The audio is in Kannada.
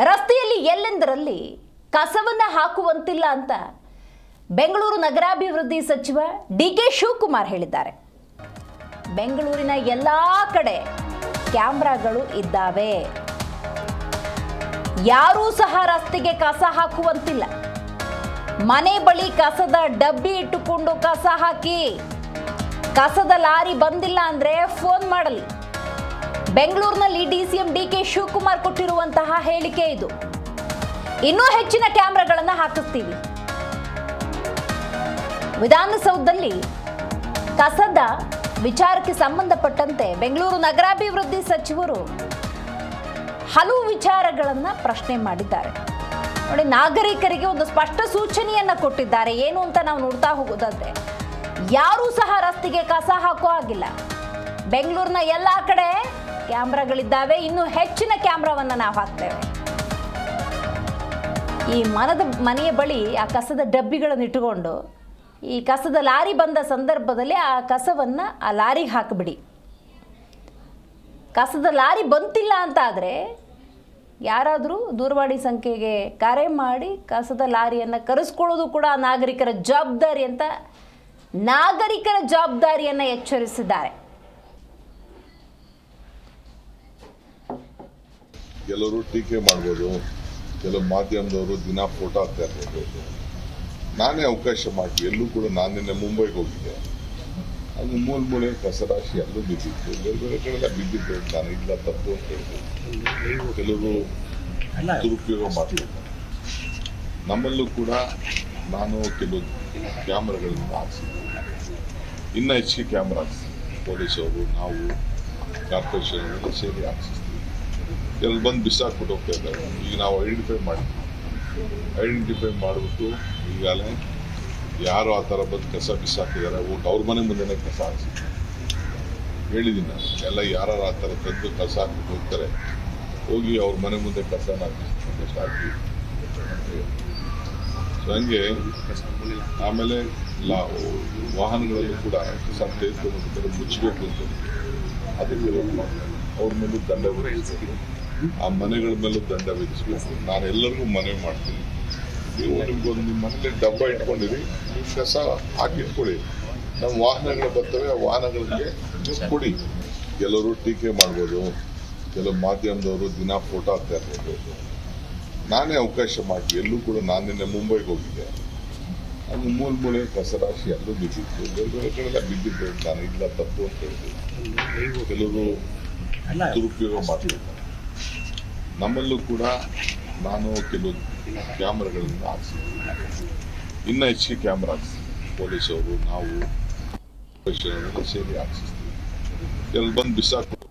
ರಸ್ತೆಯಲ್ಲಿ ಎಲ್ಲೆಂದರಲ್ಲಿ ಕಸವನ್ನ ಹಾಕುವಂತಿಲ್ಲ ಅಂತ ಬೆಂಗಳೂರು ನಗರಾಭಿವೃದ್ಧಿ ಸಚಿವ ಡಿ.ಕೆ. ಶಿವಕುಮಾರ್ ಹೇಳಿದ್ದಾರೆ. ಬೆಂಗಳೂರಿನ ಎಲ್ಲಾ ಕಡೆ ಕ್ಯಾಮೆರಾಗಳು ಇದ್ದಾವೆ. ಯಾರೂ ಸಹ ರಸ್ತೆಗೆ ಕಸ ಹಾಕುವಂತಿಲ್ಲ. ಮನೆ ಬಳಿ ಕಸದ ಡಬ್ಬಿ ಇಟ್ಟುಕೊಂಡು ಕಸ ಹಾಕಿ. ಕಸದ ಲಾರಿ ಬಂದಿಲ್ಲ ಅಂದ್ರೆ ಫೋನ್ ಮಾಡಲಿ. ಬೆಂಗಳೂರಿನಲ್ಲಿ ಡಿಸಿಎಂ ಡಿ.ಕೆ. ಶಿವಕುಮಾರ್ ಕೊಟ್ಟಿರುವಂತಹ ಹೇಳಿಕೆ ಇದು. ಇನ್ನೂ ಹೆಚ್ಚಿನ ಕ್ಯಾಮೆರಾಗಳನ್ನು ಹಾಕಿಸ್ತೀವಿ. ವಿಧಾನಸೌಧದಲ್ಲಿ ಕಸದ ವಿಚಾರಕ್ಕೆ ಸಂಬಂಧಪಟ್ಟಂತೆ ಬೆಂಗಳೂರು ನಗರಾಭಿವೃದ್ಧಿ ಸಚಿವರು ಹಲವು ವಿಚಾರಗಳನ್ನು ಪ್ರಶ್ನೆ ಮಾಡಿದ್ದಾರೆ. ನೋಡಿ, ನಾಗರಿಕರಿಗೆ ಒಂದು ಸ್ಪಷ್ಟ ಸೂಚನೆಯನ್ನ ಕೊಟ್ಟಿದ್ದಾರೆ. ಏನು ಅಂತ ನಾವು ನೋಡ್ತಾ ಹೋಗೋದಾದ್ರೆ, ಯಾರೂ ಸಹ ರಸ್ತೆಗೆ ಕಸ ಹಾಕೋ ಹಾಗಿಲ್ಲ. ಬೆಂಗಳೂರಿನ ಎಲ್ಲಾ ಕಡೆ ಕ್ಯಾಮ್ರಾಗಳಿದ್ದಾವೆ. ಇನ್ನು ಹೆಚ್ಚಿನ ಕ್ಯಾಮ್ರಾವನ್ನ ನಾವು ಹಾಕ್ತೇವೆ. ಈ ಮನೆಯ ಬಳಿ ಆ ಕಸದ ಡಬ್ಬಿಗಳನ್ನು ಇಟ್ಟುಕೊಂಡು ಈ ಕಸದ ಲಾರಿ ಬಂದ ಸಂದರ್ಭದಲ್ಲಿ ಆ ಕಸವನ್ನ ಆ ಲಾರಿಗೆ ಹಾಕಿಬಿಡಿ. ಕಸದ ಲಾರಿ ಬಂತಿಲ್ಲ ಅಂತ ಆದರೆ ಯಾರಾದರೂ ದೂರವಾಣಿ ಸಂಖ್ಯೆಗೆ ಕರೆ ಮಾಡಿ ಕಸದ ಲಾರಿಯನ್ನು ಕರೆಸ್ಕೊಳ್ಳೋದು ಕೂಡ ನಾಗರಿಕರ ಜವಾಬ್ದಾರಿ ಅಂತ ನಾಗರಿಕರ ಜವಾಬ್ದಾರಿಯನ್ನು ಎಚ್ಚರಿಸಿದ್ದಾರೆ. ಕೆಲವರು ಟೀಕೆ ಮಾಡ್ಬೋದು, ಕೆಲವು ಮಾಧ್ಯಮದವರು ದಿನ ಫೋಟೋ ಹಾಕ್ತಾ ಇರ್ಬೋದು. ನಾನೇ ಅವಕಾಶ ಮಾಡಿ ಎಲ್ಲೂ ಕೂಡ ನಾನು ನಿನ್ನೆ ಮುಂಬೈಗೆ ಹೋಗಿದ್ದೆ. ಅದು ಮೂಲೆ ಕಸರಾಶಿ ಎಲ್ಲೂ ಬಿದ್ದಿತ್ತು, ಬೇರೆ ಬೇರೆ ಕಡೆಲ್ಲ ಬಿದ್ದಿದ್ದು. ನಾನು ಇಲ್ಲ ತಪ್ಪು ಅಂತ ಹೇಳಿದೆ. ಕೆಲವರು ದುರುಪಯೋಗ ಮಾಡ್ತಿದ್ದಾರೆ. ನಮ್ಮಲ್ಲೂ ಕೂಡ ನಾನು ಕೆಲವು ಕ್ಯಾಮ್ರಾಗಳನ್ನು ಹಾಕ್ಸಿದ್ದೆ. ಇನ್ನೂ ಹೆಚ್ಚಿಗೆ ಕ್ಯಾಮ್ರಾ ಹಾಕ್ಸಿದ್ವಿ. ಪೊಲೀಸವರು, ನಾವು, ಕಾರ್ಪೊರೇಷನ್ ಎಲ್ಲ ಸೇರಿ ಹಾಕ್ಸಿಸ್ತೀವಿ. ಕೆಲವು ಬಂದು ಬಿಸಾಕ್ಬಿಟ್ಟು ಹೋಗ್ತಾ ಇದ್ದಾರೆ. ಈಗ ನಾವು ಐಡೆಂಟಿಫೈ ಮಾಡಿಬಿಟ್ಟು ಈಗಾಗಲೇ ಯಾರು ಆ ಥರ ಬಂದು ಕಸ ಬಿಸಾಕಿದ್ದಾರೆ ಹೋಗಿ ಅವ್ರ ಮನೆ ಮುಂದೆನೇ ಕಸ ಹಾಕ್ಸಿದ್ದಾರೆ. ಹೇಳಿದ್ದೀನಿ ನಾನು, ಎಲ್ಲ ಯಾರು ಆ ಥರ ತಂದು ಕಸ ಹಾಕ್ಬಿಟ್ಟು ಹೋಗ್ತಾರೆ, ಹೋಗಿ ಅವ್ರ ಮನೆ ಮುಂದೆ ಕಸನ ಹಾಕಿ. ಸೊ ಹಂಗೆ ಆಮೇಲೆ ವಾಹನಗಳಲ್ಲೂ ಕೂಡ ಕಸ ತೆಗೆದುಕೊಂಡು ಮುಚ್ಚಬೇಕು ಅಂತ ಅದಕ್ಕೆ ಅವ್ರ ಮೇಲೂ ದಂಡ ವಿಧಿಸಬೇಕು, ಆ ಮನೆಗಳ ಮೇಲೂ ದಂಡ ವಿಧಿಸಬೇಕು. ನಾನು ಎಲ್ಲರಿಗೂ ಮನವಿ ಮಾಡ್ತೀನಿ, ನೀವು ನಿಮ್ಗೊಂದು ನಿಮ್ಮ ಮನೇಲಿ ಡಬ್ಬ ಇಟ್ಕೊಂಡಿರಿ, ನೀವು ಕಸ ಹಾಕಿಟ್ಕೊಳ್ಳಿ. ನಮ್ಮ ವಾಹನಗಳು ಬರ್ತವೆ, ಆ ವಾಹನಗಳಿಗೆ ಕೊಡಿ. ಕೆಲವರು ಟೀಕೆ ಮಾಡ್ಬೋದು, ಕೆಲವು ಮಾಧ್ಯಮದವರು ದಿನ ಫೋಟೋ ಹಾಕ್ತಾ ಇರ್ಬೋದು. ನಾನೇ ಅವಕಾಶ ಮಾಡಿ ಎಲ್ಲೂ ಕೂಡ ನಾನು ನಿನ್ನೆ ಮುಂಬೈಗೆ ಹೋಗಿದ್ದೆ. ಅದು ಮೂಲೆ ಕಸರಾಶಿ ಎಲ್ಲೂ ಬಿದ್ದಿತ್ತು, ಬೇರೆ ಬೇರೆ ಕಡೆಲ್ಲ ಬಿದ್ದಿದ್ದು. ನಾನು ಇಲ್ಲ ತಪ್ಪು ಅಂತ ಹೇಳಿದೆ. ಕೆಲವರು ದುರುಪಯೋಗ ಮಾಡ್ತಿದ್ದಾರೆ. ನಮ್ಮಲ್ಲೂ ಕೂಡ ನಾನು ಕೆಲವು ಕ್ಯಾಮ್ರಾಗಳನ್ನು ಹಾಕ್ಸಿದ್ವಿ. ಇನ್ನೂ ಹೆಚ್ಚಿಗೆ ಕ್ಯಾಮ್ರಾ ಹಾಕ್ಸಿದ್ವಿ. ಪೊಲೀಸವರು, ನಾವು, ಕಾರ್ಪೊರೇಷನ್ ಎಲ್ಲ ಸೇರಿ ಹಾಕ್ಸಿಸ್ತೀವಿ. ಕೆಲವು ಬಂದು ಬಿಸಾಕ್ಬಿಟ್ಟು